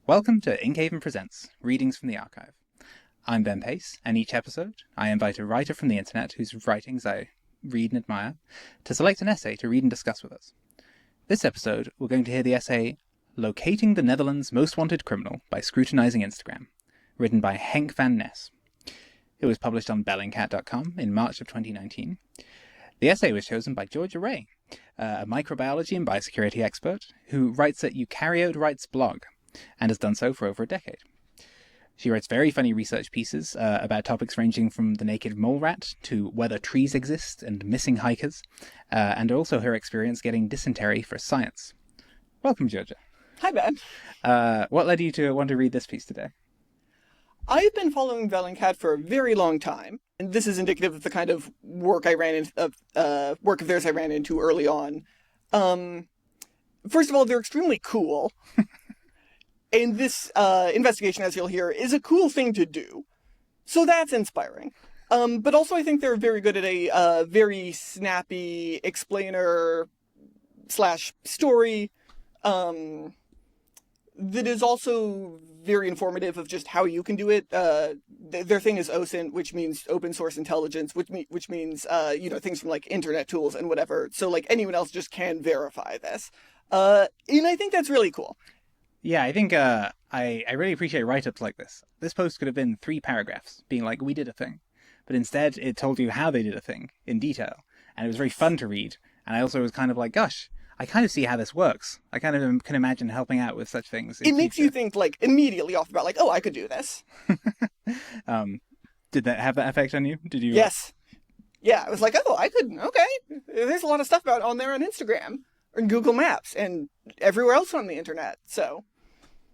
Welcome to Inkhaven Presents, Readings from the Archive. I'm Ben Pace, and each episode I invite a writer from the internet whose writings I read and admire to select an essay to read and discuss with us. This episode, we're going to hear the essay Locating the Netherlands' Most Wanted Criminal by Scrutinising Instagram, written by Henk van Ness. It was published on bellingcat.com in March of 2019. The essay was chosen by Georgia Ray, a microbiology and biosecurity expert who writes at Eukaryote Writes blog, and has done so for over a decade. She writes very funny research pieces about topics ranging from the naked mole rat to whether trees exist and missing hikers, and also her experience getting dysentery for science. Welcome, Georgia. Hi, Ben. What led you to want to read this piece today? I've been following Bellingcat for a very long time, and this is indicative of the kind of work work of theirs I ran into early on. First of all, they're extremely cool. And this investigation, as you'll hear, is a cool thing to do. So that's inspiring. But also I think they're very good at a very snappy explainer / story that is also very informative of just how you can do it. Their thing is OSINT, which means open source intelligence, which means things from like internet tools and whatever. So like anyone else just can verify this. And I think that's really cool. Yeah, I think I really appreciate write-ups like this. This post could have been 3 paragraphs, being like, we did a thing. But instead, it told you how they did a thing, in detail. And it was very fun to read. And I also was kind of like, gosh, I kind of see how this works. I kind of can imagine helping out with such things. It makes you think, like, immediately off about, like, oh, I could do this. Did that have that effect on you? Did you? Yes. Yeah, I was like, oh, I could, okay. There's a lot of stuff on there on Instagram, or Google Maps, and everywhere else on the internet, so.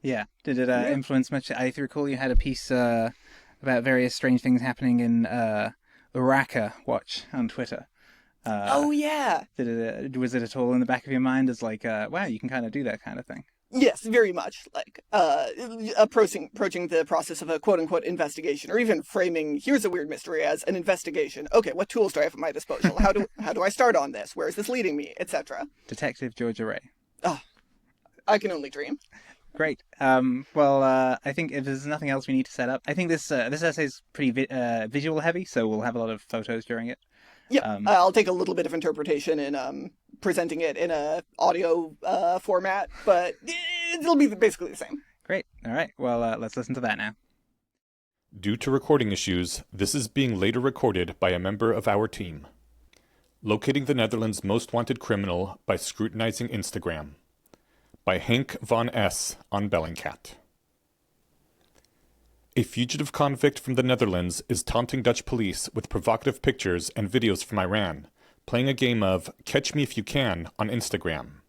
Yeah. Did it influence much? I recall you had a piece about various strange things happening in Uraka Watch on Twitter. Oh, yeah. Was it at all in the back of your mind as like, wow, you can kind of do that kind of thing? Yes, very much. Like, approaching the process of a quote-unquote investigation, or even framing, here's a weird mystery as an investigation. Okay, what tools do I have at my disposal? How do I start on this? Where is this leading me? Etc. Detective Georgia Ray. Oh, I can only dream. Great. I think if there's nothing else we need to set up, I think this essay is pretty visual heavy, so we'll have a lot of photos during it. Yeah, I'll take a little bit of interpretation in presenting it in a audio format, but it'll be basically the same. Great. All right. Well, let's listen to that now. Due to recording issues, this is being later recorded by a member of our team. Locating the Netherlands' Most Wanted Criminal by Scrutinizing Instagram. By Henk van Ness on Bellingcat. A fugitive convict from the Netherlands is taunting Dutch police with provocative pictures and videos from Iran, playing a game of Catch Me If You Can on Instagram.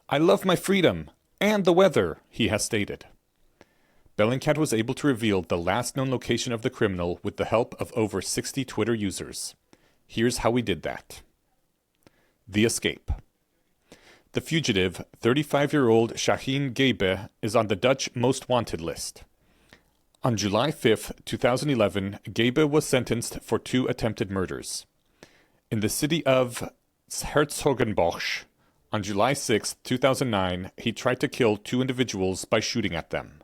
I love my freedom and the weather, he has stated. Bellingcat was able to reveal the last known location of the criminal with the help of over 60 Twitter users. Here's how we did that. The escape. The fugitive, 35-year-old Shaheen Gebe, is on the Dutch Most Wanted list. On July 5, 2011, Gebe was sentenced for 2 attempted murders. In the city of 's-Hertogenbosch, on July 6, 2009, he tried to kill 2 individuals by shooting at them.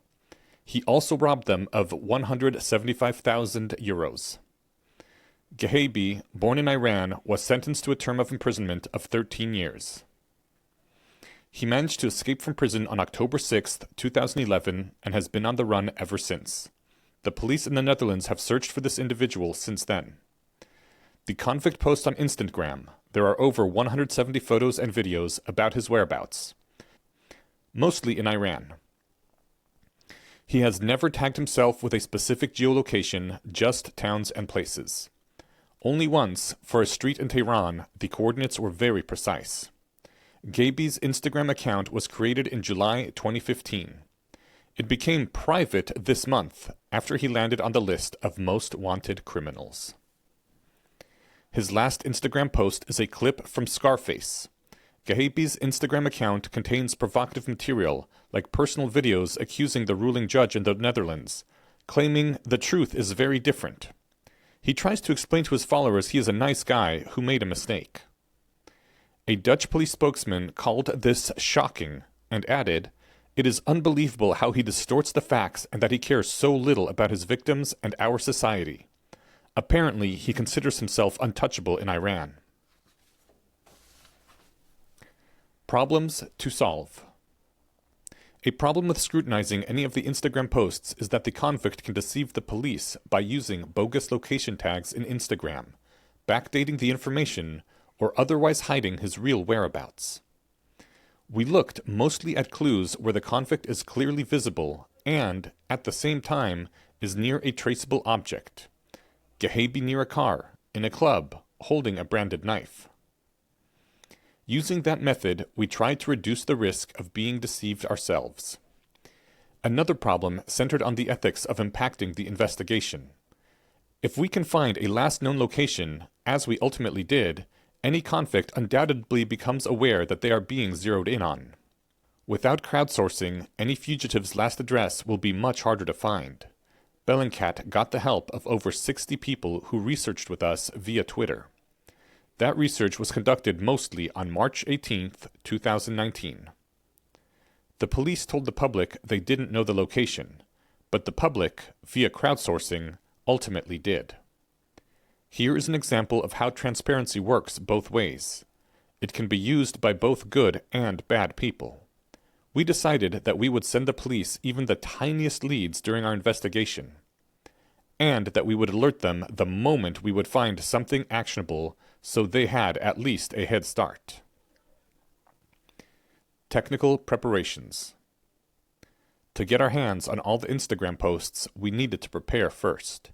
He also robbed them of 175,000 euros. Gebe, born in Iran, was sentenced to a term of imprisonment of 13 years. He managed to escape from prison on October 6, 2011, and has been on the run ever since. The police in the Netherlands have searched for this individual since then. The convict posts on Instagram. There are over 170 photos and videos about his whereabouts, mostly in Iran. He has never tagged himself with a specific geolocation, just towns and places. Only once, for a street in Tehran, the coordinates were very precise. Gebe's Instagram account was created in July 2015. It became private this month after he landed on the list of most wanted criminals. His last Instagram post is a clip from Scarface. Gebe's Instagram account contains provocative material, like personal videos accusing the ruling judge in the Netherlands, claiming the truth is very different. He tries to explain to his followers he is a nice guy who made a mistake. A Dutch police spokesman called this shocking and added, It is unbelievable how he distorts the facts and that he cares so little about his victims and our society. Apparently, he considers himself untouchable in Iran. Problems to solve. A problem with scrutinizing any of the Instagram posts is that the convict can deceive the police by using bogus location tags in Instagram, backdating the information, or otherwise hiding his real whereabouts. We looked mostly at clues where the convict is clearly visible and, at the same time, is near a traceable object. Gehabe near a car, in a club, holding a branded knife. Using that method, we tried to reduce the risk of being deceived ourselves. Another problem centered on the ethics of impacting the investigation. If we can find a last known location, as we ultimately did, any convict undoubtedly becomes aware that they are being zeroed in on. Without crowdsourcing, any fugitive's last address will be much harder to find. Bellingcat got the help of over 60 people who researched with us via Twitter. That research was conducted mostly on March 18, 2019. The police told the public they didn't know the location, but the public, via crowdsourcing, ultimately did. Here is an example of how transparency works both ways. It can be used by both good and bad people. We decided that we would send the police even the tiniest leads during our investigation, and that we would alert them the moment we would find something actionable, so they had at least a head start. Technical preparations. To get our hands on all the Instagram posts, we needed to prepare first.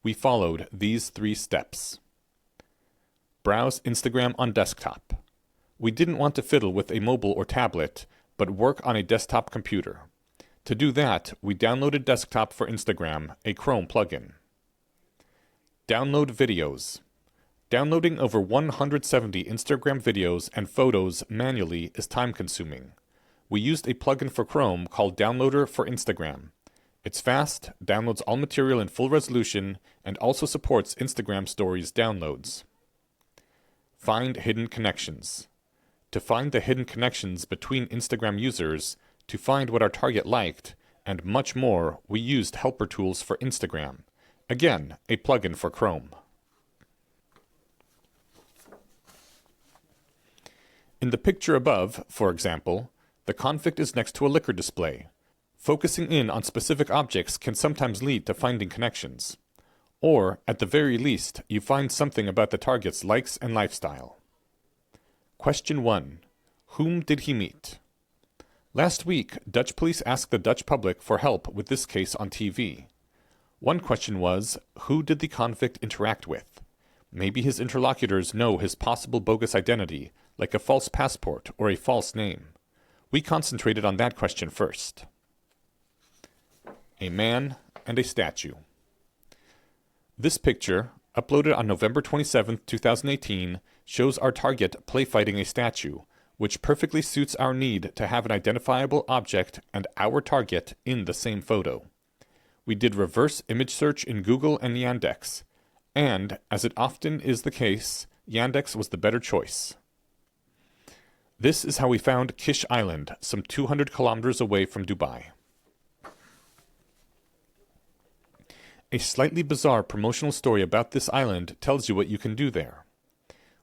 We followed these 3 steps. Browse Instagram on desktop. We didn't want to fiddle with a mobile or tablet, but work on a desktop computer. To do that, we downloaded Desktop for Instagram, a Chrome plugin. Download videos. Downloading over 170 Instagram videos and photos manually is time-consuming. We used a plugin for Chrome called Downloader for Instagram. It's fast, downloads all material in full resolution, and also supports Instagram Stories downloads. Find hidden connections. To find the hidden connections between Instagram users, to find what our target liked, and much more, we used helper tools for Instagram. Again, a plugin for Chrome. In the picture above, for example, the convict is next to a liquor display. Focusing in on specific objects can sometimes lead to finding connections. Or, at the very least, you find something about the target's likes and lifestyle. Question 1. Whom did he meet? Last week, Dutch police asked the Dutch public for help with this case on TV. One question was, who did the convict interact with? Maybe his interlocutors know his possible bogus identity, like a false passport or a false name. We concentrated on that question first. A man and a statue. This picture, uploaded on November 27, 2018, shows our target play fighting a statue, which perfectly suits our need to have an identifiable object and our target in the same photo. We did reverse image search in Google and Yandex, and, as it often is the case, Yandex was the better choice. This is how we found Kish Island, some 200 kilometers away from Dubai. A slightly bizarre promotional story about this island tells you what you can do there.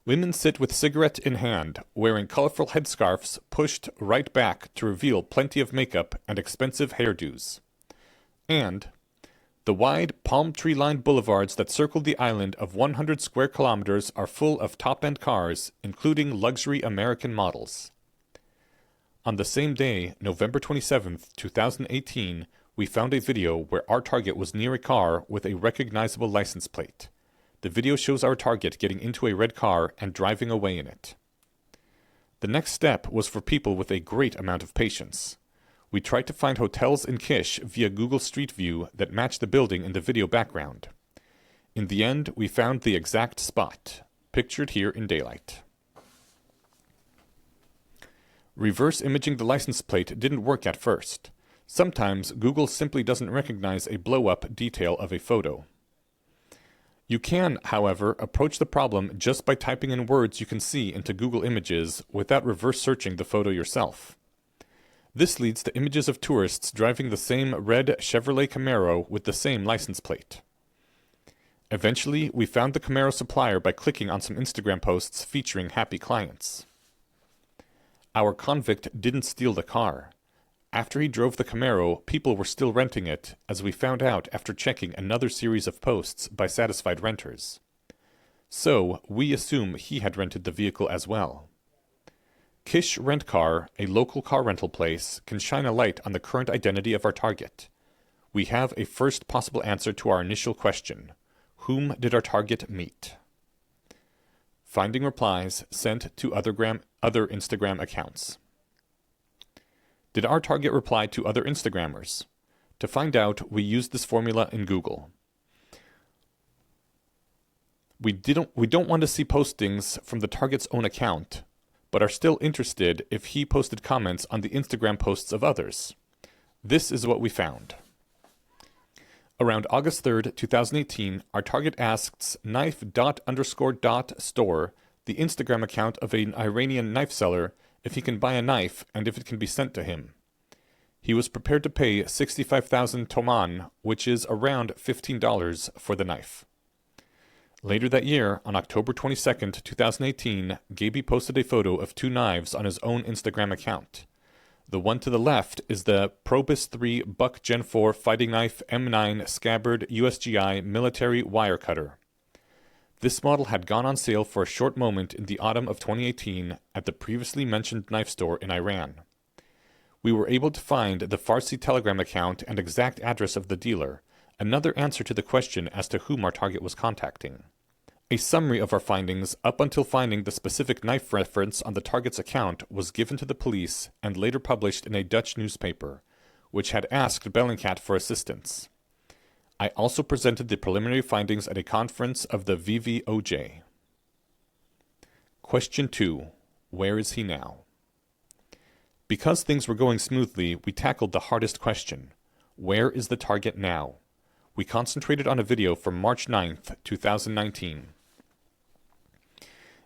Women sit with cigarette in hand, wearing colorful headscarves pushed right back to reveal plenty of makeup and expensive hairdos. And the wide, palm tree-lined boulevards that circle the island of 100 square kilometers are full of top-end cars, including luxury American models. On the same day, November 27, 2018, we found a video where our target was near a car with a recognizable license plate. The video shows our target getting into a red car and driving away in it. The next step was for people with a great amount of patience. We tried to find hotels in Kish via Google Street View that matched the building in the video background. In the end, we found the exact spot, pictured here in daylight. Reverse imaging the license plate didn't work at first. Sometimes Google simply doesn't recognize a blow-up detail of a photo. You can, however, approach the problem just by typing in words you can see into Google Images without reverse searching the photo yourself. This leads to images of tourists driving the same red Chevrolet Camaro with the same license plate. Eventually, we found the Camaro supplier by clicking on some Instagram posts featuring happy clients. Our convict didn't steal the car. After he drove the Camaro, people were still renting it, as we found out after checking another series of posts by satisfied renters. So, we assume he had rented the vehicle as well. Kish Rent Car, a local car rental place, can shine a light on the current identity of our target. We have a first possible answer to our initial question. Whom did our target meet? Finding replies sent to other Instagram accounts. Did our target reply to other Instagrammers? To find out, we used this formula in Google. We don't want to see postings from the target's own account, but are still interested if he posted comments on the Instagram posts of others. This is what we found. Around August 3rd, 2018, our target asks knife._store, the Instagram account of an Iranian knife seller, if he can buy a knife and if it can be sent to him. He was prepared to pay 65,000 toman, which is around $15 for the knife. Later that year, on October 22nd, 2018, Gaby posted a photo of 2 knives on his own Instagram account. The one to the left is the Probus 3 Buck Gen 4 Fighting Knife M9 Scabbard USGI Military Wire Cutter. This model had gone on sale for a short moment in the autumn of 2018 at the previously mentioned knife store in Iran. We were able to find the Farsi Telegram account and exact address of the dealer, another answer to the question as to whom our target was contacting. A summary of our findings up until finding the specific knife reference on the target's account was given to the police and later published in a Dutch newspaper, which had asked Bellingcat for assistance. I also presented the preliminary findings at a conference of the VVOJ. Question 2. Where is he now? Because things were going smoothly, we tackled the hardest question. Where is the target now? We concentrated on a video from March 9th, 2019.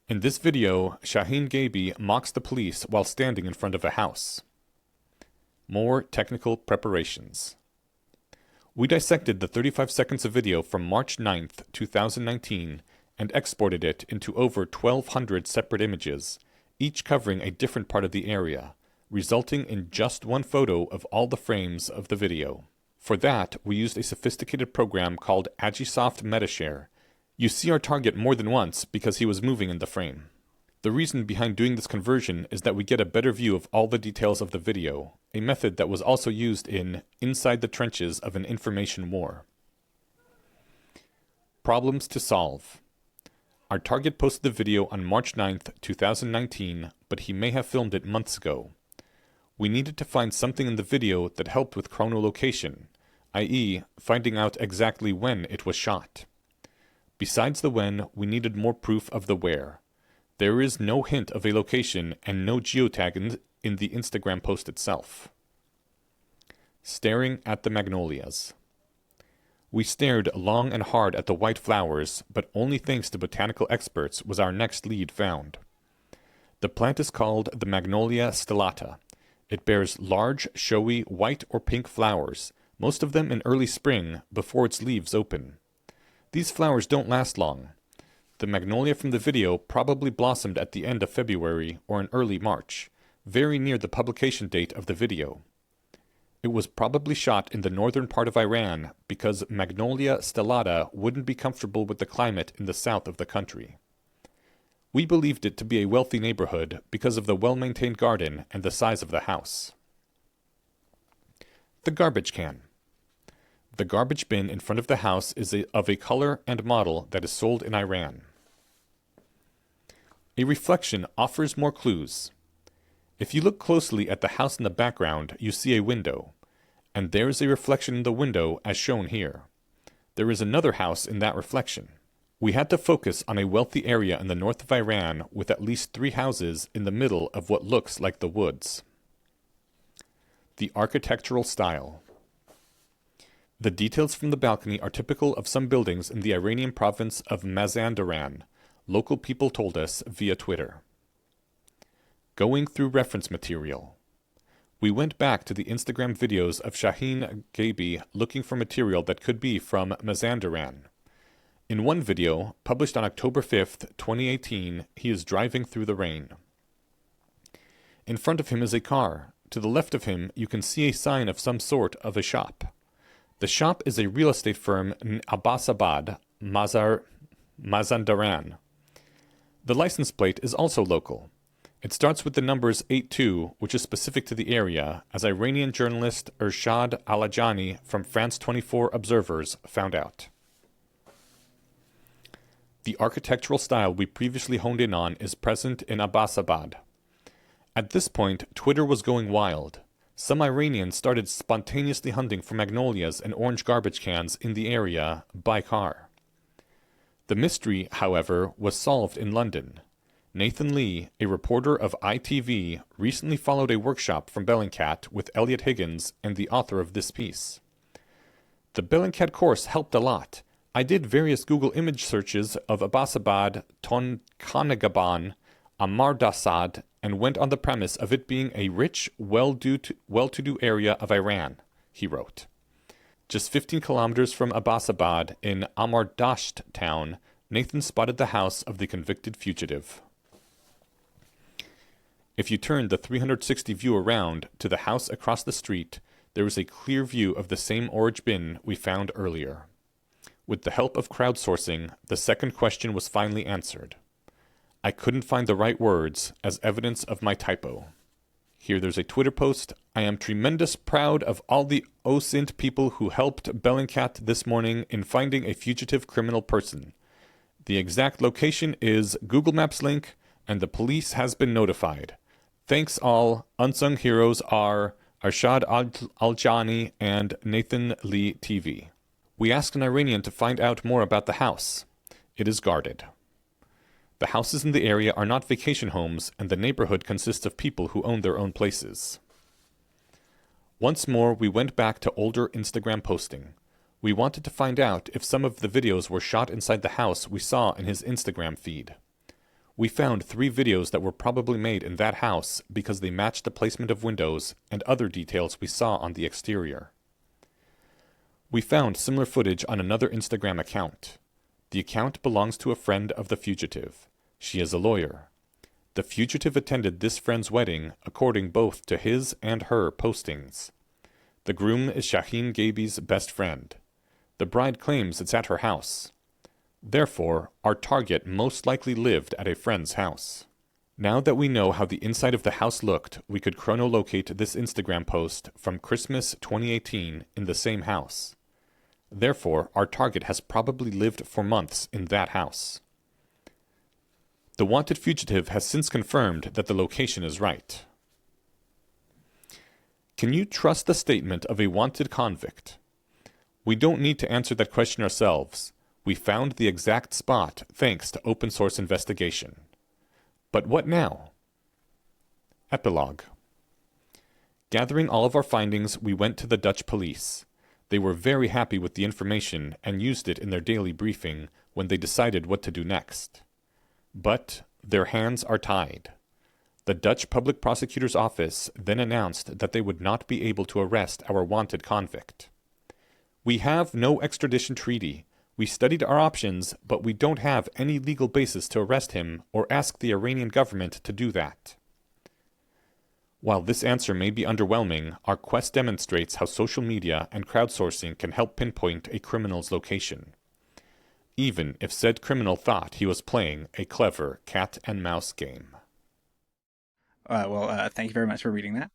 In this video, Shaheen Gaby mocks the police while standing in front of a house. More technical preparations. We dissected the 35 seconds of video from March 9th, 2019, and exported it into over 1,200 separate images, each covering a different part of the area, resulting in just one photo of all the frames of the video. For that, we used a sophisticated program called Agisoft Metashare. You see our target more than once because he was moving in the frame. The reason behind doing this conversion is that we get a better view of all the details of the video, a method that was also used in Inside the Trenches of an Information War. Problems to solve. Our target posted the video on March 9th, 2019, but he may have filmed it months ago. We needed to find something in the video that helped with chronolocation, i.e., finding out exactly when it was shot. Besides the when, we needed more proof of the where. There is no hint of a location and no geotag in the Instagram post itself. Staring at the magnolias. We stared long and hard at the white flowers, but only thanks to botanical experts was our next lead found. The plant is called the Magnolia stellata. It bears large, showy, white or pink flowers, most of them in early spring, before its leaves open. These flowers don't last long. The magnolia from the video probably blossomed at the end of February or in early March, very near the publication date of the video. It was probably shot in the northern part of Iran because Magnolia stellata wouldn't be comfortable with the climate in the south of the country. We believed it to be a wealthy neighborhood because of the well-maintained garden and the size of the house. The garbage can. The garbage bin in front of the house is of a color and model that is sold in Iran. A reflection offers more clues. If you look closely at the house in the background, you see a window, and there is a reflection in the window as shown here. There is another house in that reflection. We had to focus on a wealthy area in the north of Iran with at least 3 houses in the middle of what looks like the woods. The architectural style. The details from the balcony are typical of some buildings in the Iranian province of Mazandaran, local people told us via Twitter. Going through reference material. We went back to the Instagram videos of Shaheen Gabi looking for material that could be from Mazandaran. In one video, published on October 5th, 2018, he is driving through the rain. In front of him is a car. To the left of him, you can see a sign of some sort of a shop. The shop is a real estate firm in Abbasabad, Mazandaran. The license plate is also local. It starts with the numbers 82, which is specific to the area, as Iranian journalist Ershad Alajani from France 24 Observers found out. The architectural style we previously honed in on is present in Abbasabad. At this point, Twitter was going wild. Some Iranians started spontaneously hunting for magnolias and orange garbage cans in the area by car. The mystery, however, was solved in London. Nathan Lee, a reporter of ITV, recently followed a workshop from Bellingcat with Elliot Higgins and the author of this piece. The Bellingcat course helped a lot. I did various Google image searches of Abbasabad, Tonkanagaban, Amardasad, and went on the premise of it being a rich, well-to-do area of Iran, he wrote. Just 15 kilometers from Abbasabad, in Amardasht town, Nathan spotted the house of the convicted fugitive. If you turn the 360 view around to the house across the street, there is a clear view of the same orange bin we found earlier. With the help of crowdsourcing, the second question was finally answered. I couldn't find the right words as evidence of my typo. Here there's a Twitter post. I am tremendous proud of all the OSINT people who helped Bellingcat this morning in finding a fugitive criminal person. The exact location is Google Maps link, and the police has been notified. Thanks all. Unsung heroes are Arshad Aljani and Nathan Lee TV. We asked an Iranian to find out more about the house. It is guarded. The houses in the area are not vacation homes, and the neighborhood consists of people who own their own places. Once more, we went back to older Instagram posting. We wanted to find out if some of the videos were shot inside the house we saw in his Instagram feed. We found 3 videos that were probably made in that house because they matched the placement of windows and other details we saw on the exterior. We found similar footage on another Instagram account. The account belongs to a friend of the fugitive. She is a lawyer. The fugitive attended this friend's wedding, according both to his and her postings. The groom is Shaheen Gabi's best friend. The bride claims it's at her house. Therefore, our target most likely lived at a friend's house. Now that we know how the inside of the house looked, we could chronolocate this Instagram post from Christmas 2018 in the same house. Therefore, our target has probably lived for months in that house. The wanted fugitive has since confirmed that the location is right. Can you trust the statement of a wanted convict? We don't need to answer that question ourselves. We found the exact spot thanks to open source investigation. But what now? Epilogue. Gathering all of our findings, we went to the Dutch police. They were very happy with the information and used it in their daily briefing when they decided what to do next. But their hands are tied. The Dutch Public Prosecutor's Office then announced that they would not be able to arrest our wanted convict. We have no extradition treaty. We studied our options, but we don't have any legal basis to arrest him or ask the Iranian government to do that. While this answer may be underwhelming, our quest demonstrates how social media and crowdsourcing can help pinpoint a criminal's location, even if said criminal thought he was playing a clever cat-and-mouse game. Thank you very much for reading that.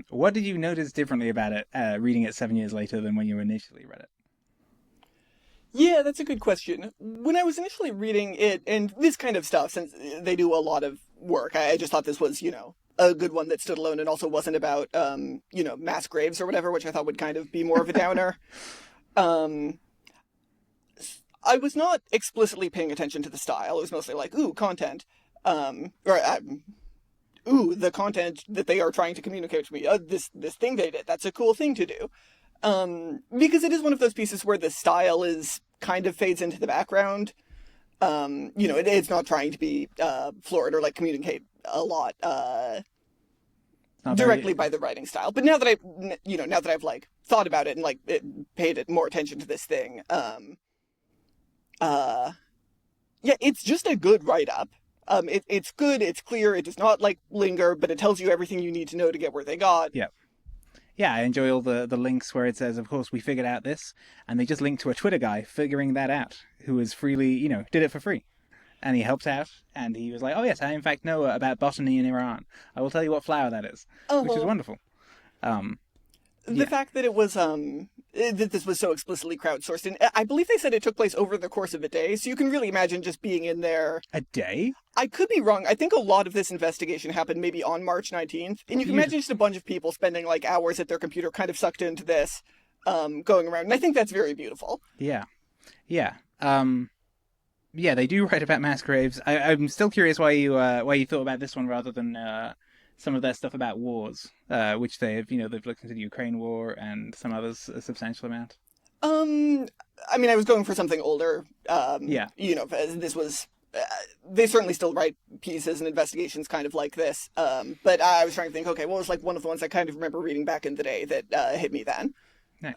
What did you notice differently about it, reading it 7 years later than when you initially read it? Yeah, that's a good question. When I was initially reading it, and this kind of stuff, since they do a lot of work, I just thought this was, a good one that stood alone and also wasn't about, mass graves or whatever, which I thought would kind of be more of a downer. I was not explicitly paying attention to the style. It was mostly like, ooh, content. The content that they are trying to communicate to me. This thing they did, that's a cool thing to do. Because it is one of those pieces where the style is kind of fades into the background. It's not trying to be florid or communicate a lot. not directly by the writing style. But now that I've like thought about it and like paid it more attention to this thing, yeah, it's just a good write-up. It's good, it's clear, it does not like linger, but it tells you everything you need to know to get where they got. Yeah. Yeah, I enjoy all the links where it says, of course, we figured out this, and they just link to a Twitter guy figuring that out, who was freely, did it for free. And he helped out, and he was like, oh yes, I in fact know about botany in Iran. I will tell you what flower that is, which is wonderful. The fact that it was, that this was so explicitly crowdsourced, and I believe they said it took place over the course of a day, so you can really imagine just being in there. A day? I could be wrong. I think a lot of this investigation happened maybe on March 19th, and you can imagine just a bunch of people spending like hours at their computer kind of sucked into this, going around, and I think that's very beautiful. Yeah. Yeah. Yeah, they do write about mass graves. I'm still curious why you thought about this one rather than some of their stuff about wars, which they've looked into the Ukraine war and some others a substantial amount. I mean, I was going for something older. Yeah. This was. They certainly still write pieces and investigations kind of like this. But I was trying to think, okay, what was like one of the ones I kind of remember reading back in the day that hit me then? Nice.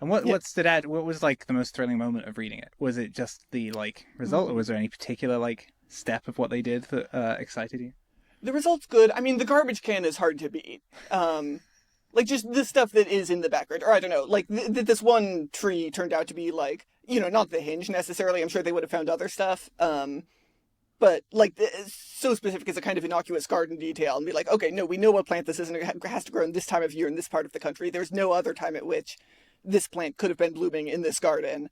And what stood out? What was like the most thrilling moment of reading it? Was it just the like result, or was there any particular like step of what they did that excited you? The result's good. I mean, the garbage can is hard to beat. Like just the stuff that is in the background, or I don't know, like this one tree turned out to be like, not the hinge necessarily. I'm sure they would have found other stuff. But like so specific as a kind of innocuous garden detail, and be like, okay, no, we know what plant this is, and it has to grow in this time of year in this part of the country. There's no other time at which this plant could have been blooming in this garden,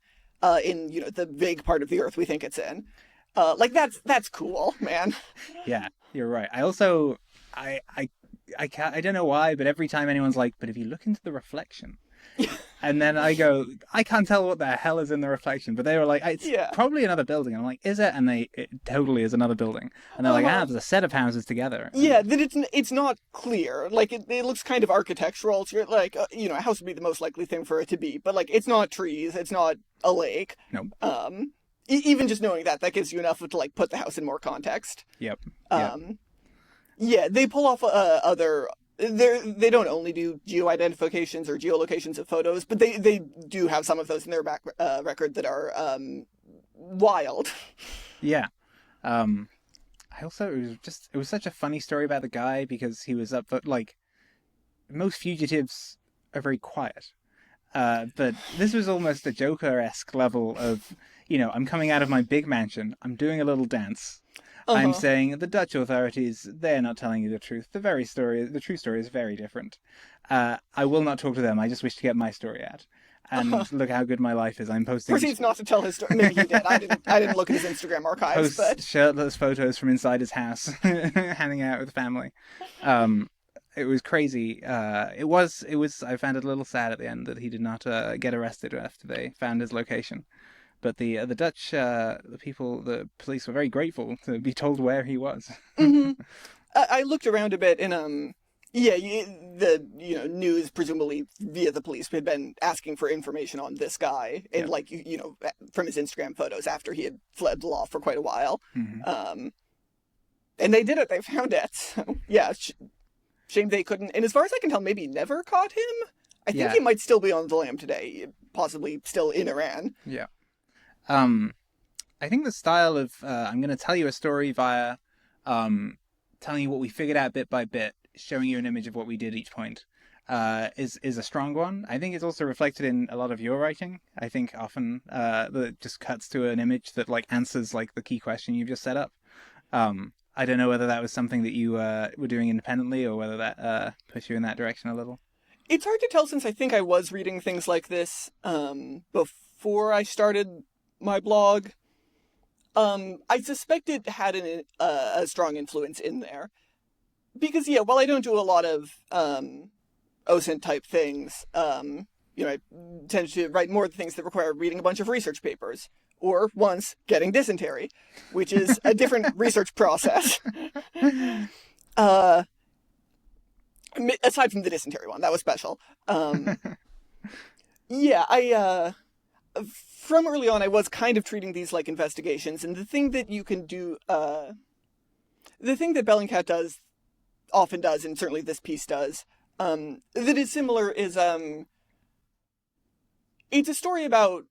in the vague part of the earth we think it's in. Like that's cool, man. Yeah, you're right. I also I don't know why, but every time anyone's like, but if you look into the reflection. And then I go, I can't tell what the hell is in the reflection, but they were like, it's probably another building. And I'm like, is it? And it totally is another building. And they're like, there's a set of houses together. Yeah, that it's not clear. Like it looks kind of architectural. So you're like, a house would be the most likely thing for it to be, but like it's not trees, it's not a lake. Nope. Even just knowing that gives you enough to like put the house in more context. Yep. Yeah, they pull off other. They don't only do geo-identifications or geolocations of photos, but they do have some of those in their back record that are wild. Yeah. I also it was such a funny story about the guy because he was up, but like most fugitives are very quiet. But this was almost a Joker-esque level of, I'm coming out of my big mansion, I'm doing a little dance. I'm saying the Dutch authorities, they're not telling you the truth. The true story is very different. I will not talk to them. I just wish to get my story out. And look how good my life is. I'm posting... Proceeds not to tell his story. Maybe you did. I didn't look at his Instagram archives, but... shirtless photos from inside his house, hanging out with family. It was crazy. It was. I found it a little sad at the end that he did not get arrested after they found his location. But the Dutch, the police were very grateful to be told where he was. Mm-hmm. I looked around a bit, and the news presumably via the police had been asking for information on this guy, and from his Instagram photos after he had fled the law for quite a while. Mm-hmm. And they did it. They found it. So, yeah, shame they couldn't. And as far as I can tell, maybe never caught him. I think he might still be on the lam today, possibly still in Iran. Yeah. I think the style of I'm going to tell you a story via telling you what we figured out bit by bit, showing you an image of what we did each point, is a strong one. I think it's also reflected in a lot of your writing. I think often that just cuts to an image that like answers like the key question you've just set up. I don't know whether that was something that you were doing independently or whether that pushed you in that direction a little. It's hard to tell since I think I was reading things like this before I started my blog. I suspect it had a strong influence in there. Because, while I don't do a lot of OSINT type things, I tend to write more things that require reading a bunch of research papers. Or, once, getting dysentery, which is a different research process. Aside from the dysentery one, that was special. From early on, I was kind of treating these like investigations, and the thing that you can do, the thing that Bellingcat does, often does, and certainly this piece does, that is similar is it's a story about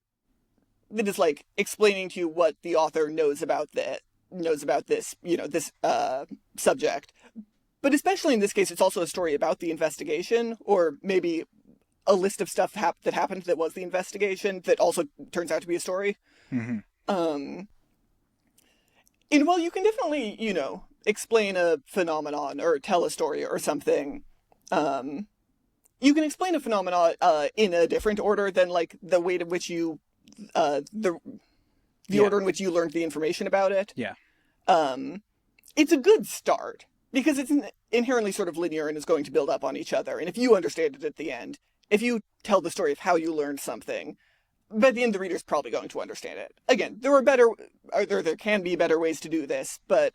that is like explaining to you what the author knows about this, this subject. But especially in this case, it's also a story about the investigation, or maybe a list of stuff that happened that was the investigation that also turns out to be a story. Mm-hmm. And while you can definitely, explain a phenomenon or tell a story or something, you can explain a phenomenon in a different order than like the way in which you the order in which you learned the information about it. Yeah. It's a good start because it's inherently sort of linear and is going to build up on each other. And if you understand it at the end, if you tell the story of how you learned something, by the end the reader's probably going to understand it. Again, there can be better ways to do this, but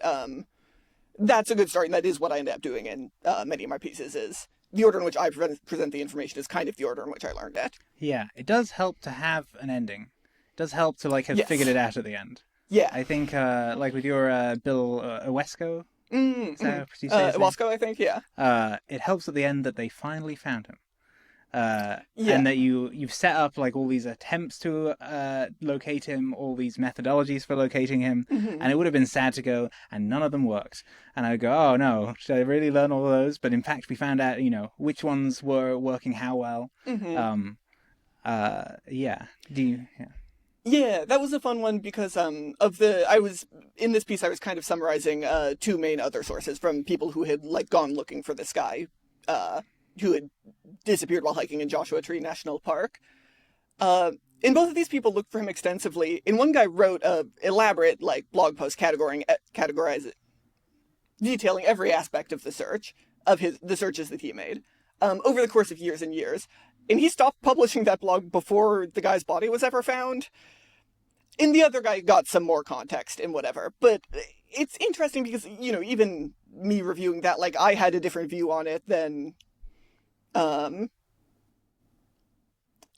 that's a good start, and that is what I end up doing in many of my pieces. Is the order in which I present the information is kind of the order in which I learned it. Yeah, it does help to have an ending. It does help to have Yes. figured it out at the end. Yeah. I think with your Bill Owesco, is that how you say his name? Wasco, I think, yeah. It helps at the end that they finally found him. Yeah. And that you've set up all these attempts to locate him, all these methodologies for locating him, Mm-hmm. and it would have been sad to go, and none of them worked. And I would go, oh no, should I really learn all of those? But in fact, we found out, which ones were working how well. Mm-hmm. Yeah. Yeah, that was a fun one because in this piece I was kind of summarizing two main other sources from people who had gone looking for this guy, who had disappeared while hiking in Joshua Tree National Park. And both of these people looked for him extensively. And one guy wrote an elaborate blog post categorizing, detailing every aspect of the search the searches that he made over the course of years and years. And he stopped publishing that blog before the guy's body was ever found. And the other guy got some more context and whatever. But it's interesting because, even me reviewing that, I had a different view on it than...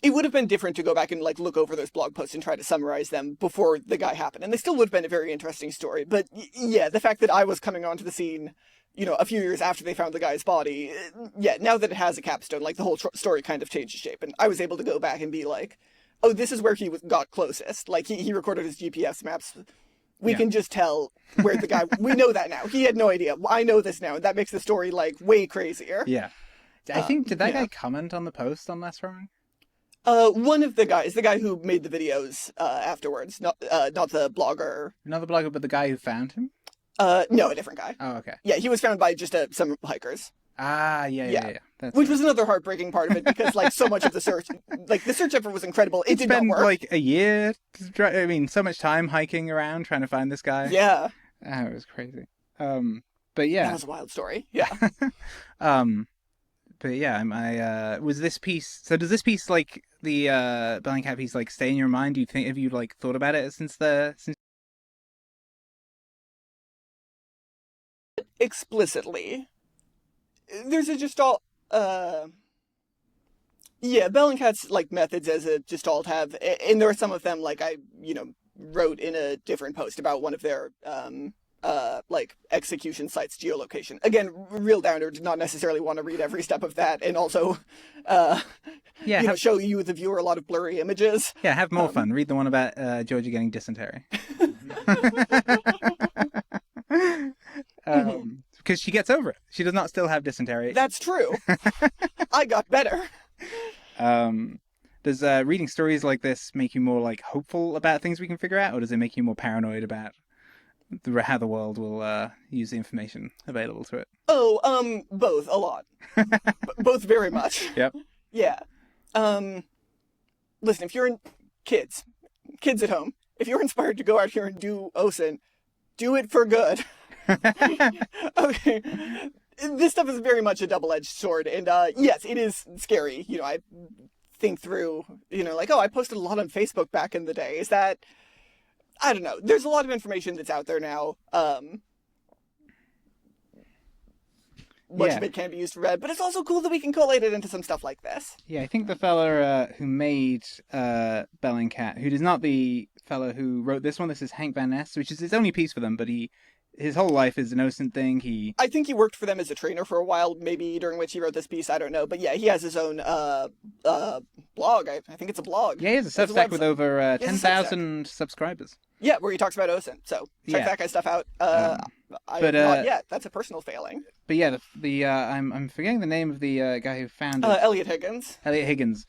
it would have been different to go back and look over those blog posts and try to summarize them before the guy happened. And they still would have been a very interesting story. But yeah, the fact that I was coming onto the scene, a few years after they found the guy's body, now that it has a capstone, the whole story kind of changes shape. And I was able to go back and be like, oh, this is where he got closest. He recorded his GPS maps. We can just tell where the guy... We know that now. He had no idea. I know this now. And that makes the story, way crazier. Yeah. I think, did that guy comment on the post on Less Wrong? One of the guys, the guy who made the videos afterwards, not the blogger. Not the blogger, but the guy who found him? No, a different guy. Oh, okay. Yeah, he was found by just some hikers. Ah, yeah. Which was another heartbreaking part of it because, so much of the search, the search effort was incredible. It did not spent, work. a year, so much time hiking around trying to find this guy. Yeah. Oh, it was crazy. But yeah. That was a wild story. Yeah. But yeah, was this piece, so does this piece, the Bellingcat piece, stay in your mind? Do you think, have you, thought about it since explicitly. There's a gestalt, Bellingcat's, methods as a gestalt have, and there are some of them, I, wrote in a different post about one of their, execution sites geolocation. Again, real downer, did not necessarily want to read every step of that, and also, show you, the viewer, a lot of blurry images. Yeah, have more fun. Read the one about Georgia getting dysentery. Because she gets over it. She does not still have dysentery. That's true. I got better. Does reading stories like this make you more hopeful about things we can figure out, or does it make you more paranoid about how the world will use the information available to it? Oh, both, a lot. Both very much. Yep. Yeah. Listen, if you're kids at home, if you're inspired to go out here and do OSINT, do it for good. Okay. This stuff is very much a double-edged sword, and yes, it is scary. I think through, I posted a lot on Facebook back in the day. Is that, I don't know. There's a lot of information that's out there now. Much of it can be used for read, but it's also cool that we can collate it into some stuff like this. Yeah, I think the fella who made Bellingcat, who is not the fellow who wrote this one, this is Hank Van Ness, which is his only piece for them, but his whole life is an OSINT thing. I think he worked for them as a trainer for a while, maybe during which he wrote this piece. I don't know, but yeah, he has his own blog. I think it's a blog. Yeah, he has a Substack with over He has a Substack. 10,000 subscribers. Yeah, where he talks about OSINT. So check Yeah. that guy's stuff out. but, Not yet. That's a personal failing. But yeah, I'm forgetting the name of the guy who founded Elliot Higgins. Elliot Higgins.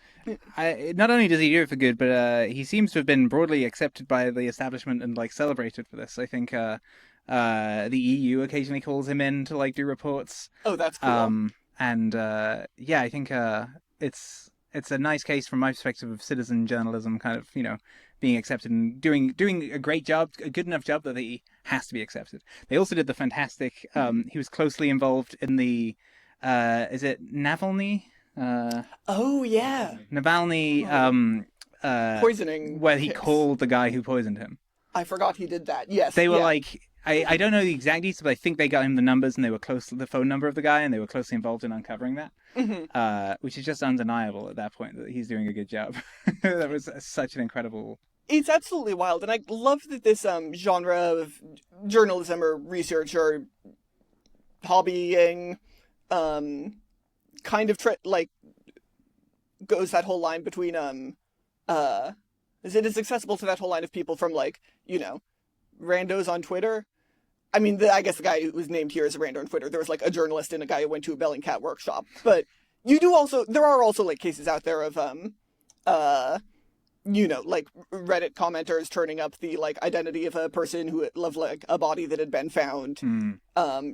Not only does he do it for good, but he seems to have been broadly accepted by the establishment and like celebrated for this. I think the EU occasionally calls him in to like do reports. Oh, that's cool. Yeah, I think it's a nice case from my perspective of citizen journalism, kind of, you know, being accepted and doing a great job, a good enough job that he has to be accepted. They also did the fantastic. He was closely involved in the is it Navalny? Oh yeah, Navalny poisoning. where he case. called the guy who poisoned him. I forgot he did that. Yes, They were yeah. like, I don't know the exact details, but I think they got him the numbers and they were close to the phone number of the guy and they were closely involved in uncovering that. Which is just undeniable at that point that he's doing a good job. That was such an incredible. It's absolutely wild, and I love that this genre of journalism or research or hobbying kind of goes that whole line between is it as accessible to that whole line of people from like, you know, randos on Twitter. I mean, I guess the guy who was named here is a rando on Twitter. There was like a journalist and a guy who went to a Bellingcat workshop, but there are also like cases out there of you know, like Reddit commenters turning up the like identity of a person who loved like a body that had been found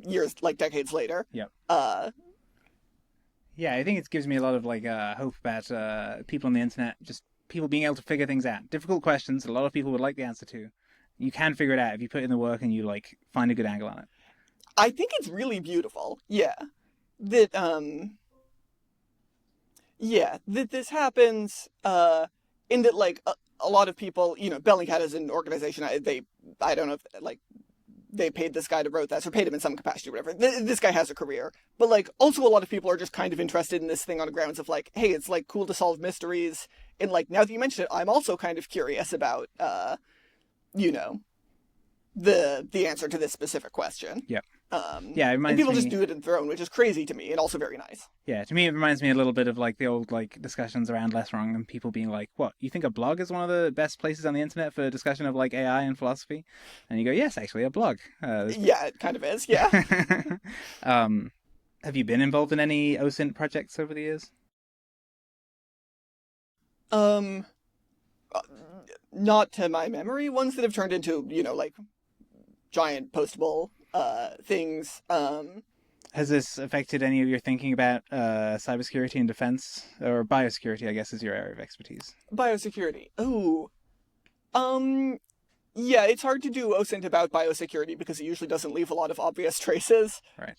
years, like decades later. Yep. Yeah, I think it gives me a lot of like hope about people on the internet, just people being able to figure things out. Difficult questions that a lot of people would like the answer to. You can figure it out if you put in the work and you like find a good angle on it. I think it's really beautiful. Yeah. That that this happens in that like a lot of people, you know, Bellingcat is an organization. I don't know if like they paid this guy to write this or paid him in some capacity or whatever. This guy has a career, but like also a lot of people are just kind of interested in this thing on the grounds of like, hey, it's like cool to solve mysteries. And like, now that you mention it, I'm also kind of curious about, you know, the answer to this specific question. Yeah. Yeah, it and people me... just do it in their own, which is crazy to me and also very nice. Yeah, to me it reminds me a little bit of like the old like discussions around Less Wrong and people being like, "What? You think a blog is one of the best places on the internet for discussion of like AI and philosophy?" And you go, "Yes, actually, a blog." Yeah, it kind of is. Yeah. Have you been involved in any OSINT projects over the years? Not to my memory. Ones that have turned into, you know, like giant postable things. Has this affected any of your thinking about cybersecurity and defense, or biosecurity? I guess is your area of expertise. Biosecurity. Ooh. Yeah, it's hard to do OSINT about biosecurity because it usually doesn't leave a lot of obvious traces. Right.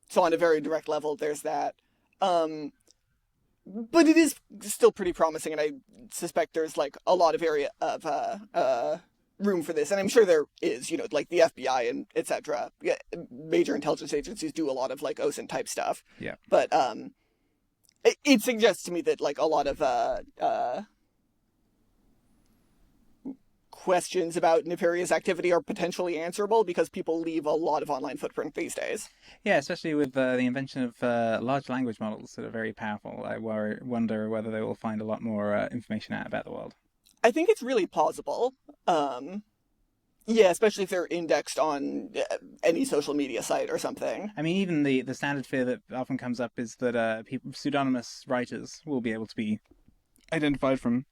So on a very direct level, there's that. But it is still pretty promising, and I suspect there's like a lot of area of room for this, and I'm sure there is. You know, like the FBI and etc. Yeah, major intelligence agencies do a lot of like OSINT type stuff. Yeah. But it suggests to me that like a lot of questions about nefarious activity are potentially answerable because people leave a lot of online footprint these days. Yeah, especially with the invention of large language models that are very powerful. I wonder whether they will find a lot more information out about the world. I think it's really plausible. Yeah, especially if they're indexed on any social media site or something. I mean, even the standard fear that often comes up is that pseudonymous writers will be able to be identified from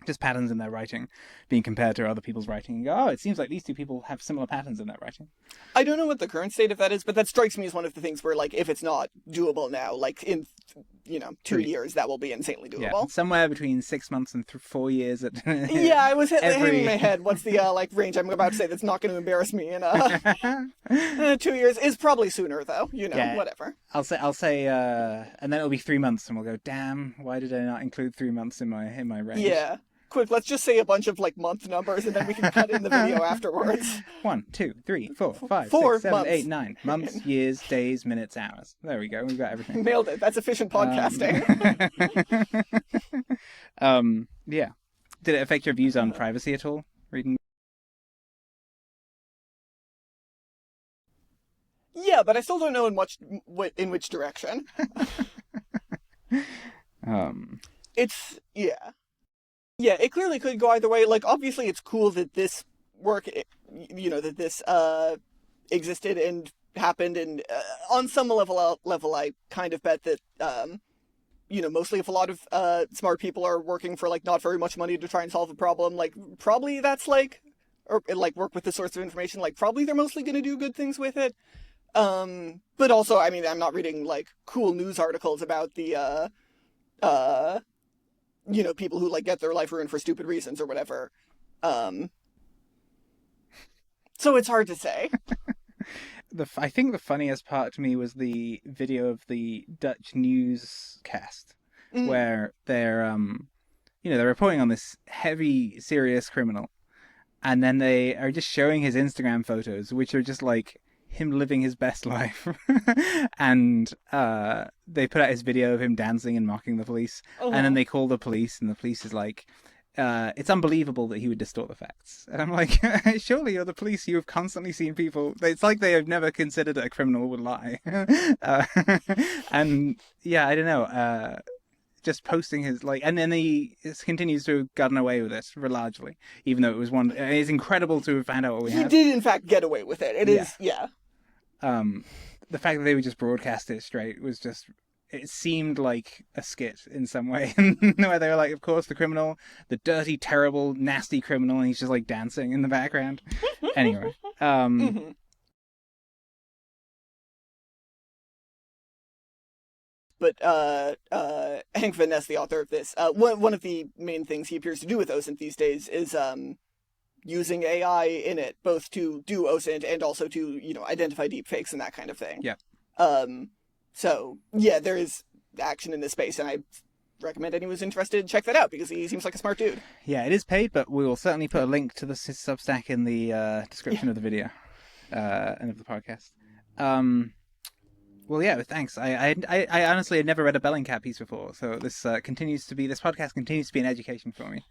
just patterns in their writing being compared to other people's writing and go, oh, it seems like these two people have similar patterns in their writing. I don't know what the current state of that is, but that strikes me as one of the things where, like, if it's not doable now, like in, 2 years, that will be insanely doable. Yeah, somewhere between 6 months and 4 years. Yeah, I was hitting my head. What's the range I'm about to say that's not going to embarrass me in 2 years? Is probably sooner though. Whatever. I'll say, and then it'll be 3 months, and we'll go, damn, why did I not include 3 months in my range? Yeah. Quick, let's just say a bunch of like month numbers, and then we can cut in the video afterwards. 1, 2, 3, 4, 5, 4 6, 7, months. 8, 9 months, years, days, minutes, hours. There we go. We've got everything. Nailed it. That's efficient podcasting. Yeah. Did it affect your views on privacy at all? Reading Yeah, but I still don't know in which direction. It's yeah. Yeah, it clearly could go either way. Like, obviously, it's cool that this work, that this existed and happened, and on some level, I kind of bet that, mostly if a lot of smart people are working for like not very much money to try and solve a problem, like probably that's like, or like work with this sorts of information, like probably they're mostly going to do good things with it. But also, I mean, I'm not reading like cool news articles about the people who like get their life ruined for stupid reasons or whatever. So it's hard to say. I think the funniest part to me was the video of the Dutch newscast where they're reporting on this heavy, serious criminal, and then they are just showing his Instagram photos, which are just like him living his best life. And they put out his video of him dancing and mocking the police. And then they call the police, and the police is like, it's unbelievable that he would distort the facts. And I'm like, surely you're the police. You have constantly seen people. It's like they have never considered that a criminal would lie. And yeah, I don't know. Just posting his and then he continues to have gotten away with it largely, even though it was it's incredible to have found out what we had. He did in fact get away with it. It is. The fact that they would just broadcast it straight was just, it seemed like a skit in some way, where they were like, of course, the criminal, the dirty, terrible, nasty criminal, and he's just like dancing in the background. Anyway, But Hank Van Ness, the author of this, one of the main things he appears to do with OSINT these days is using AI in it, both to do OSINT and also to, identify deepfakes and that kind of thing. Yeah. So, yeah, there is action in this space, and I recommend anyone who's interested check that out, because he seems like a smart dude. Yeah, it is paid, but we will certainly put a link to the Substack in the description of the video and of the podcast. Well, yeah, thanks. I honestly had never read a Bellingcat piece before, so this podcast continues to be an education for me.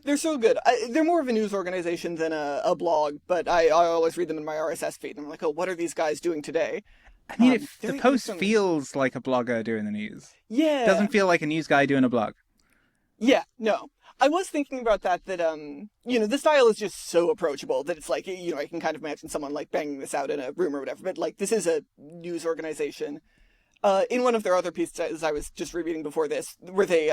They're so good. They're more of a news organization than a blog, but I always read them in my RSS feed, and I'm like, oh, what are these guys doing today? I mean, the post feels like a blogger doing the news. Yeah. It doesn't feel like a news guy doing a blog. Yeah, no. I was thinking about that, the style is just so approachable that it's like, I can kind of imagine someone like banging this out in a room or whatever, but like, this is a news organization. In one of their other pieces I was just rereading before this, where they,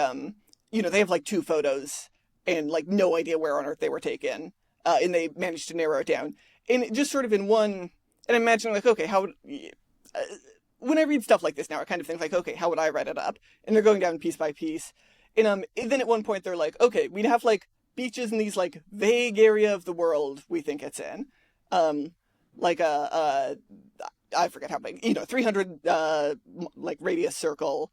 they have like 2 photos and like no idea where on earth they were taken, and they managed to narrow it down. And just sort of in one, and I'm imagining like, okay, when I read stuff like this now, I kind of think like, okay, how would I write it up? And they're going down piece by piece. And then at one point they're like, okay, we'd have like beaches in these like vague area of the world we think it's in. Like I forget how big, 300 like radius circle,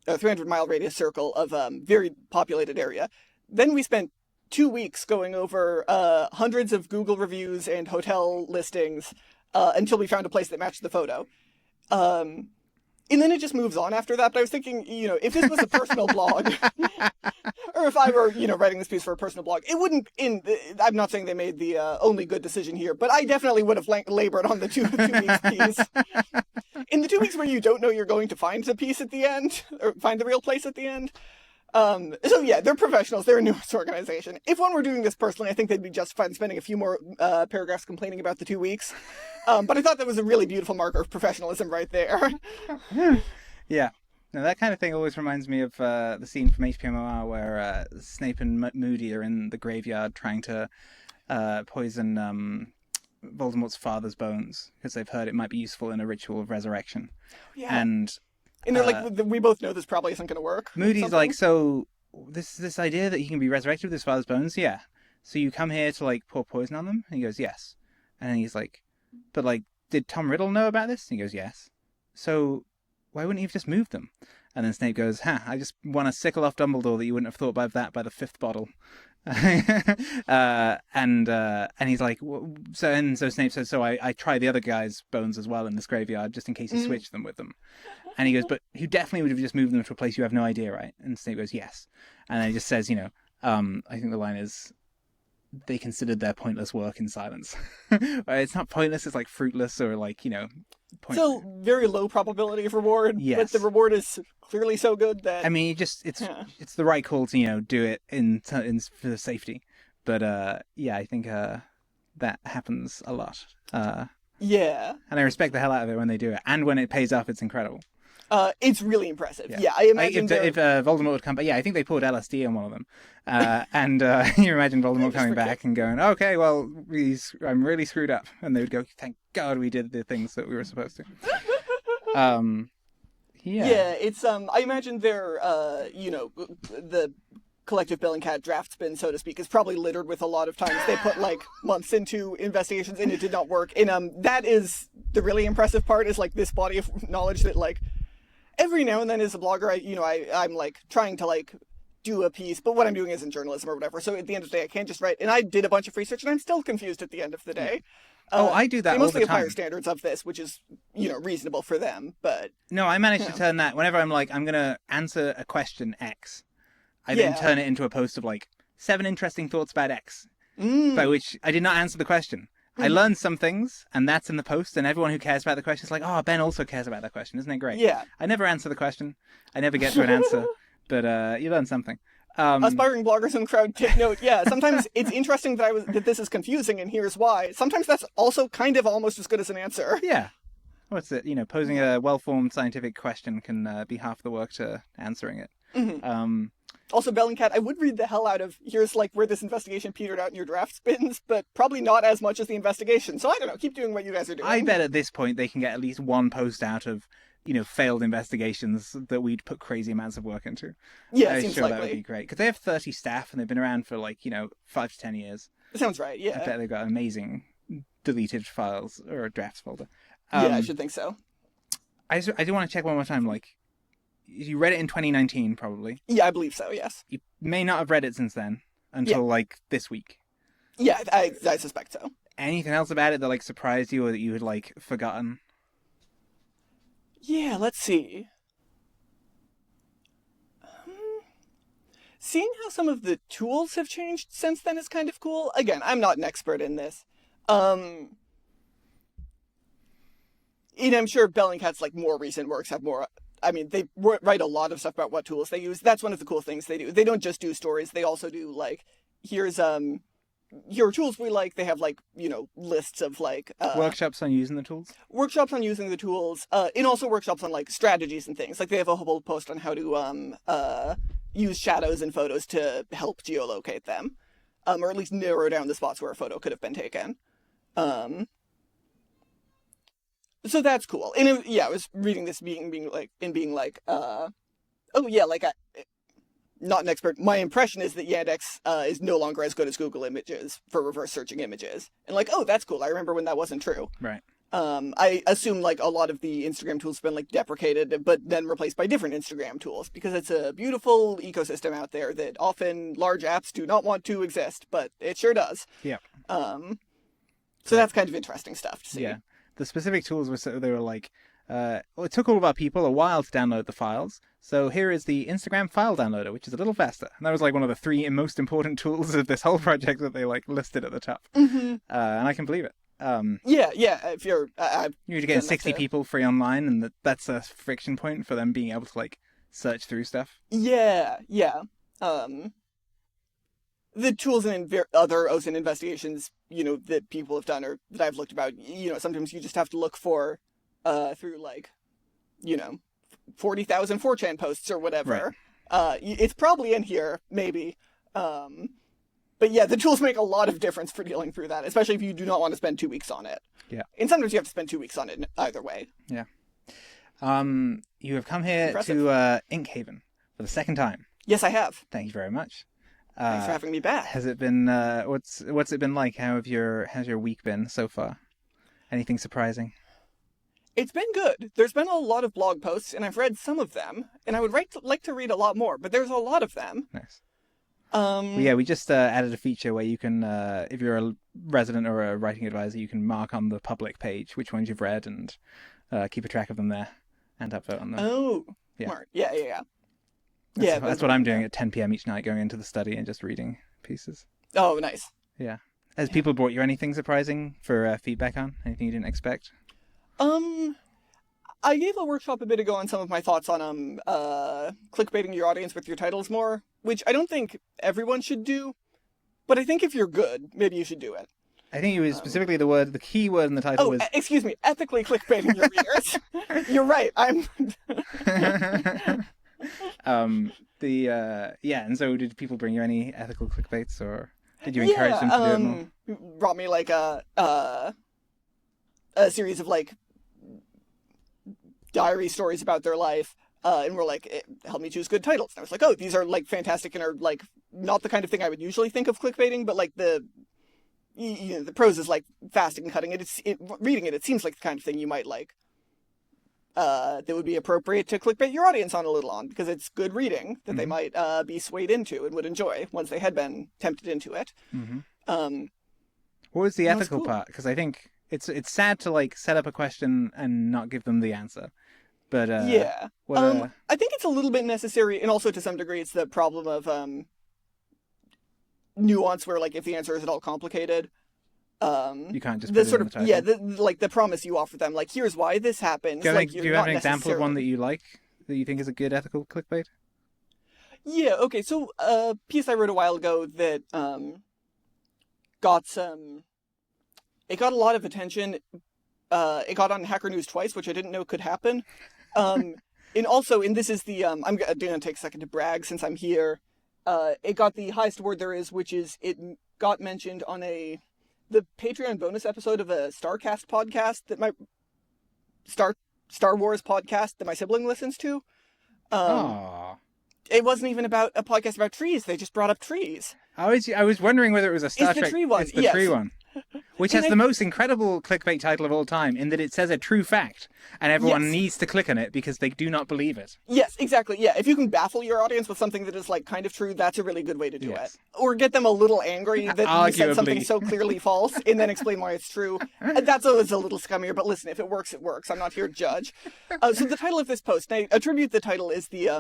300-mile radius circle of very populated area. Then we spent 2 weeks going over hundreds of Google reviews and hotel listings until we found a place that matched the photo. And then it just moves on after that. But I was thinking, if this was a personal blog, or if I were, writing this piece for a personal blog, it wouldn't. I'm not saying they made the only good decision here, but I definitely would have labored on the 2 weeks piece. In the 2 weeks where you don't know you're going to find the piece at the end, or find the real place at the end. So yeah, they're professionals. They're a news organization. If one were doing this personally, I think they'd be justified in spending a few more paragraphs complaining about the 2 weeks. But I thought that was a really beautiful marker of professionalism right there. Yeah. Now, that kind of thing always reminds me of the scene from HPMOR where Snape and Moody are in the graveyard trying to poison Voldemort's father's bones because they've heard it might be useful in a ritual of resurrection. Yeah. And they're like, we both know this probably isn't going to work. Moody's like, so this idea that he can be resurrected with his father's bones, yeah. So you come here to like pour poison on them? And he goes, yes. And then he's like, but like, did Tom Riddle know about this? And he goes, yes. So why wouldn't he have just moved them? And then Snape goes, I just want to sickle off Dumbledore that you wouldn't have thought of that by the 5th bottle. And he's like, so Snape says, so I try the other guy's bones as well in this graveyard just in case he switched them with them. And he goes, but you definitely would have just moved them to a place you have no idea, right? And Snape goes, yes. And then he just says, I think the line is, they considered their pointless work in silence. It's not pointless, it's like fruitless or like, point. Still very low probability of reward, Yes. but the reward is clearly so good that... I mean, it's the right call to do it in for safety. But I think that happens a lot. Yeah. And I respect the hell out of it when they do it, and when it pays off, it's incredible. It's really impressive. Yeah, I imagine if Voldemort would come back, I think they poured LSD on one of them, and you imagine Voldemort coming back and going, "Okay, well, I'm really screwed up," and they would go, "Thank God we did the things that we were supposed to." Yeah, it's I imagine their the collective Bellingcat draft spin, so to speak, is probably littered with a lot of times they put like months into investigations and it did not work. And that is the really impressive part, is like this body of knowledge that like every now and then as a blogger, I'm like trying to like do a piece, but what I'm doing isn't journalism or whatever. So at the end of the day, I can't just write. And I did a bunch of research and I'm still confused at the end of the day. I do that they all mostly the have higher time. standards of this, which is, reasonable for them, but... No, I managed to turn that, whenever I'm like, I'm going to answer a question X, I then turn it into a post of like, 7 interesting thoughts about X, by which I did not answer the question. I learned some things, and that's in the post, and everyone who cares about the question is like, oh, Ben also cares about that question. Isn't it great? Yeah. I never answer the question. I never get to an answer, but you learn something. Aspiring bloggers in the crowd, take note. Yeah, sometimes it's interesting that this is confusing, and here's why. Sometimes that's also kind of almost as good as an answer. Yeah. What's it? Posing a well-formed scientific question can be half the work to answering it. Mm-hmm. Also, Bellingcat, I would read the hell out of, here's like where this investigation petered out in your draft spins, but probably not as much as the investigation. So I don't know, keep doing what you guys are doing. I bet at this point they can get at least one post out of, failed investigations that we'd put crazy amounts of work into. Yeah, I'm seems sure likely. that would be great. Because they have 30 staff and they've been around for 5 to 10 years. That sounds right, yeah. I bet they've got amazing deleted files or a drafts folder. Yeah, I should think so. I do want to check one more time, you read it in 2019, probably. Yeah, I believe so, yes. You may not have read it since then, until, this week. Yeah, I suspect so. Anything else about it that, surprised you or that you had, forgotten? Yeah, let's see. Seeing how some of the tools have changed since then is kind of cool. Again, I'm not an expert in this. And I'm sure Bellingcat's, more recent works have more... I mean, they write a lot of stuff about what tools they use. That's one of the cool things they do. They don't just do stories. They also do, here's, here are tools we like. They have, lists of, Workshops on using the tools? Workshops on using the tools, and also workshops on, strategies and things. They have a whole post on how to, use shadows in photos to help geolocate them. Or at least narrow down the spots where a photo could have been taken. So that's cool. And I was reading this being not an expert. My impression is that Yandex is no longer as good as Google Images for reverse searching images. And that's cool. I remember when that wasn't true. Right. I assume a lot of the Instagram tools have been deprecated, but then replaced by different Instagram tools because it's a beautiful ecosystem out there that often large apps do not want to exist, but it sure does. Yeah. So that's kind of interesting stuff to see. Yeah. The specific tools they were it took all of our people a while to download the files. So here is the Instagram file downloader, which is a little faster. And that was one of the 3 most important tools of this whole project that they listed at the top. Mm-hmm. And I can believe it. Yeah. If you're, you're getting 60 people free online, and that's a friction point for them being able to search through stuff. Yeah. The tools in other OSINT investigations, that people have done or that I've looked about, sometimes you just have to look for, through 40,000 4chan posts or whatever. Right. It's probably in here, maybe. But yeah, the tools make a lot of difference for dealing through that, especially if you do not want to spend 2 weeks on it. Yeah. And sometimes you have to spend 2 weeks on it either way. Yeah. You have come here to Inkhaven for the second time. Yes, I have. Thank you very much. Thanks for having me back. Has it been what's it been like? How's your week been so far? Anything surprising? It's been good. There's been a lot of blog posts, and I've read some of them, and I would like to read a lot more, but there's a lot of them. Nice. We just added a feature where you can, if you're a resident or a writing advisor, you can mark on the public page which ones you've read and keep a track of them there and upvote on them. Oh, yeah. Smart. Yeah. That's what I'm doing at 10 p.m. each night, going into the study and just reading pieces. Oh, nice. Yeah. Has people brought you anything surprising for feedback on? Anything you didn't expect? I gave a workshop a bit ago on some of my thoughts on clickbaiting your audience with your titles more, which I don't think everyone should do, but I think if you're good, maybe you should do it. I think it was specifically the key word in the title was... excuse me, ethically clickbaiting your readers. You're right, I'm... and so did people bring you any ethical clickbaits, or did you encourage them to do it more? Brought me like a series of like diary stories about their life, and were like, help me choose good titles. And I was like, oh, these are like fantastic and are like not the kind of thing I would usually think of clickbaiting, but like the prose is like fast and cutting. Reading it seems like the kind of thing you might like. That would be appropriate to clickbait your audience on a little on, because it's good reading that they might be swayed into and would enjoy once they had been tempted into it. What was the ethical part? Because I think it's sad to like set up a question and not give them the answer. But I think it's a little bit necessary, and also to some degree it's the problem of nuance, where like if the answer is at all complicated, you can't just put it in the title. The promise you offer them, like here's why this happens. Do you have an example of one that you like, that you think is a good ethical clickbait? Yeah, okay, so a piece I wrote a while ago that it got a lot of attention. It got on Hacker News twice, which I didn't know could happen. And also, and this is the I'm gonna take a second to brag since I'm here. It got the highest award there is, which is it got mentioned on the Patreon bonus episode of a Starcast podcast that my Star Wars podcast that my sibling listens to. It wasn't even about a podcast about trees. They just brought up trees. I was wondering whether it was a Star Trek. It's the tree one. It's the tree one. Which has the most incredible clickbait title of all time, in that it says a true fact, and everyone needs to click on it because they do not believe it. Yes, exactly. Yeah, if you can baffle your audience with something that is like kind of true, that's a really good way to do it. Or get them a little angry that you said something so clearly false, and then explain why it's true. That's always a little scummier, but listen, if it works, it works. I'm not here to judge. So the title of this post, and I attribute the title is the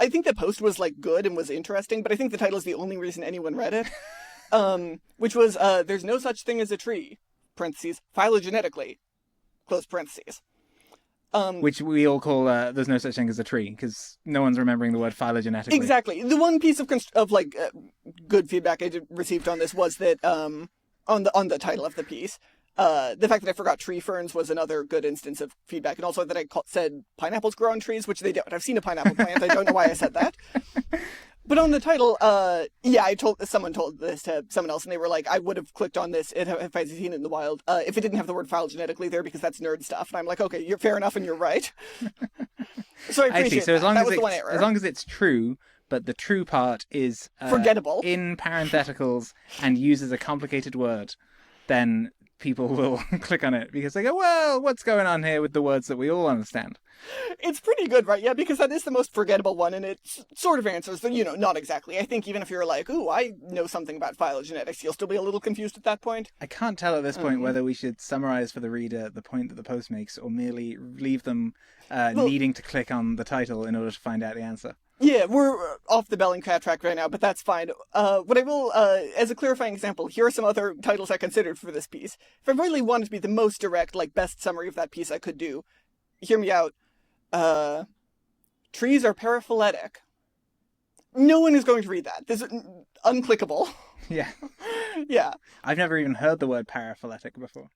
I think the post was like good and was interesting, but I think the title is the only reason anyone read it. Which was, there's no such thing as a tree, parentheses, phylogenetically, close parentheses. Which we all call, there's no such thing as a tree, because no one's remembering the word phylogenetically. Exactly. The one piece of good feedback I received on this was that, on the title of the piece, the fact that I forgot tree ferns was another good instance of feedback, and also that I said pineapples grow on trees, which they don't. I've seen a pineapple plant, I don't know why I said that. But on the title, someone told this to someone else, and they were like, I would have clicked on this if I'd seen it in the wild, if it didn't have the word phylogenetically there, because that's nerd stuff. And I'm like, okay, you're fair enough, and you're right. So I appreciate so that. As long as it's true, but the true part is forgettable in parentheticals and uses a complicated word, then people will click on it because they go, well, what's going on here with the words that we all understand? It's pretty good, right? Yeah, because that is the most forgettable one, and it sort of answers the, not exactly. I think even if you're like, ooh, I know something about phylogenetics, you'll still be a little confused at that point. I can't tell at this point whether we should summarize for the reader the point that the post makes, or merely leave them needing to click on the title in order to find out the answer. Yeah, we're off the Bellingcat track right now, but that's fine. What I will, as a clarifying example, here are some other titles I considered for this piece. If I really wanted to be the most direct, best summary of that piece I could do, hear me out. Trees are paraphyletic. No one is going to read that. This is unclickable. Yeah. Yeah. I've never even heard the word paraphyletic before.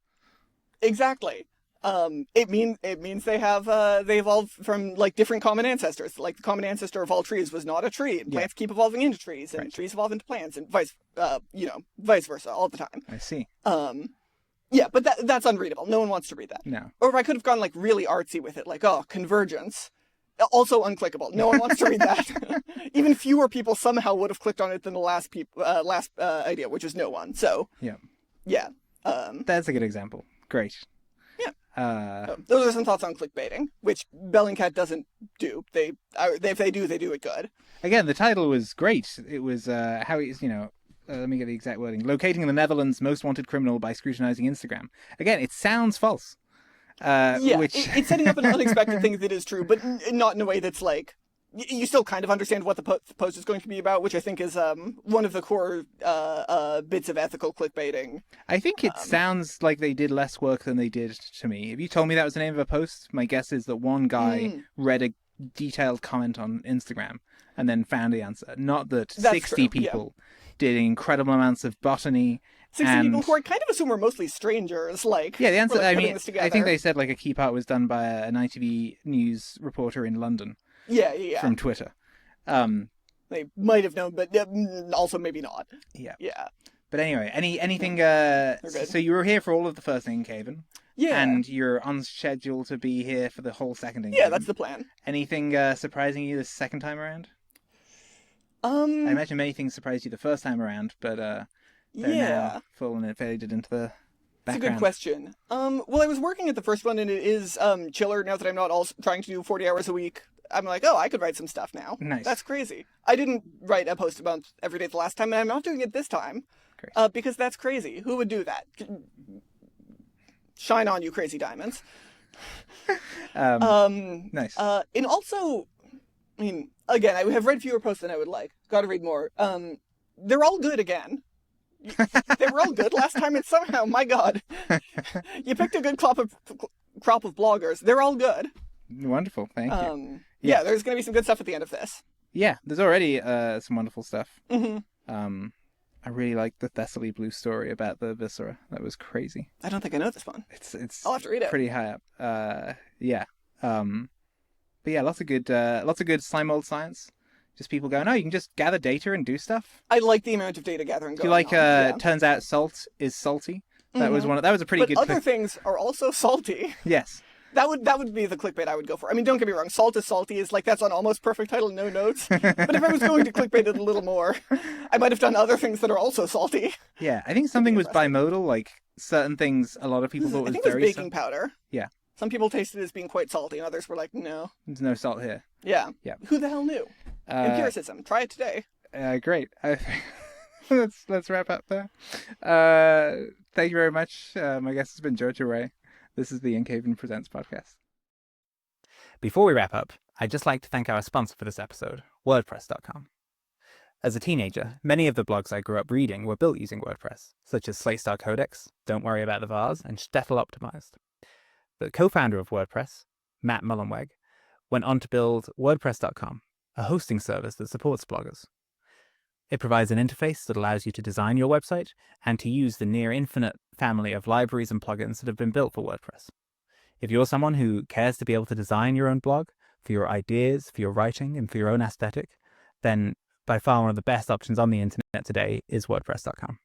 Exactly. It means they have they evolved from different common ancestors. Like the common ancestor of all trees was not a tree, and plants keep evolving into trees, and trees evolve into plants, and vice versa all the time. I see. Yeah, but that's unreadable. No one wants to read that. No. Or if I could have gone really artsy with it, convergence. Also unclickable. No one wants to read that. Even fewer people somehow would have clicked on it than the last idea, which is no one. So yeah. That's a good example. Great. Yeah. Those are some thoughts on clickbaiting, which Bellingcat doesn't do. If they do it good. Again, the title was great. It was how it's let me get the exact wording. Locating the Netherlands' most wanted criminal by scrutinizing Instagram. Again, it sounds false. It's setting up an unexpected thing that is true, but not in a way that's you still kind of understand what the post is going to be about, which I think is one of the core bits of ethical clickbaiting. I think it sounds like they did less work than they did to me. If you told me that was the name of a post, my guess is that one guy read a detailed comment on Instagram and then found the answer. Not that That's 60 true, people did incredible amounts of botany. 60 people who I kind of assume were mostly strangers, like... Yeah, the answer, were, like, I putting mean, this I together. think they said like a key part was done by an ITV News reporter in London Yeah. from Twitter. They might have known, but also maybe not. Yeah. Yeah. But anyway, anything, good. so you were here for all of the first Incaven. Yeah. And you're on schedule to be here for the whole second Incaven. Yeah, that's the plan. Anything surprising you the second time around? I I imagine many things surprised you the first time around, but they're now full and faded into the background. It's a good question. Well, I was working at the first one, and it is chiller now that I'm not also trying to do 40 hours a week. I'm like, oh, I could write some stuff now. Nice. That's crazy. I didn't write a post about every day the last time, and I'm not doing it this time. Great. Because that's crazy. Who would do that? Shine on, you crazy diamonds. Nice. And also, I mean, again, I have read fewer posts than I would like. Got to read more. They're all good again. They were all good last time, and somehow, my God, you picked a good crop of bloggers. They're all good. Wonderful, thank you. Yeah, there's going to be some good stuff at the end of this. Yeah, there's already some wonderful stuff. Mm-hmm. I really like the Thessaly Blue story about the Viscera. That was crazy. I don't think I know this one. It's I'll have to read it. Pretty high up. Yeah. But yeah, lots of good slime mold science. Just people going, oh, you can just gather data and do stuff. I like the amount of data gathering Do you going like? on. Turns out salt is salty. That was that was a pretty But good. other things are also salty. Yes. That would be the clickbait I would go for. I mean, don't get me wrong. Salt is salty is like that's an almost perfect title, no notes. But if I was going to clickbait it a little more, I might have done other things that are also salty. Yeah, I think something was bimodal. Like certain things, a lot of people thought was I think it was very baking powder. Yeah. Some people tasted it as being quite salty, and others were like, no. There's no salt here. Yeah. Yeah. Who the hell knew? Empiricism. Try it today. Great. Let's wrap up there. Thank you very much. My guest has been Georgia Ray. This is the Incaven Presents podcast. Before we wrap up, I'd just like to thank our sponsor for this episode, WordPress.com. As a teenager, many of the blogs I grew up reading were built using WordPress, such as Slaystar Codex, Don't Worry About the Vars, and Shtetl Optimized. The co-founder of WordPress, Matt Mullenweg, went on to build WordPress.com, a hosting service that supports bloggers. It provides an interface that allows you to design your website and to use the near infinite family of libraries and plugins that have been built for WordPress. If you're someone who cares to be able to design your own blog, for your ideas, for your writing, and for your own aesthetic, then by far one of the best options on the internet today is WordPress.com.